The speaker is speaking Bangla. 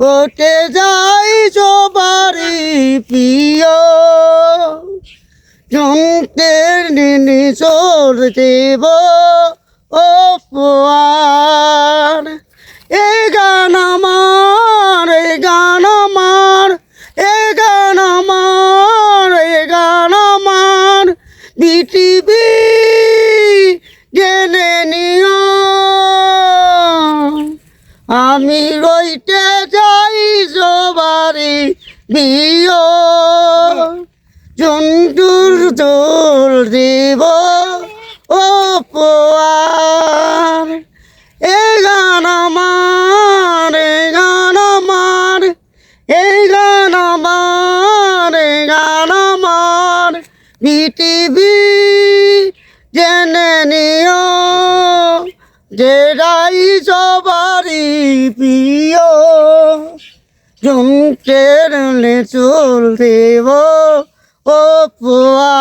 ওকে যাই সবারই প্রিয় যন্ত্রের নিনি চোর দেব ও পোয়ার এই গান আমার এই গান আমার এই গান আমার এই গান আমার পৃথিবী জেনে নিও আমি রইতে যাই সবারই প্রিয় জন্তুর দোল দেব ও পোয়ার এই গান আমার এই গান আমার এই গান আমার এই গান আমার পৃথিবী জেনে নিও যেটাই সবারই প্রিয় যন্ত্রের চুল দেব ও পোয়া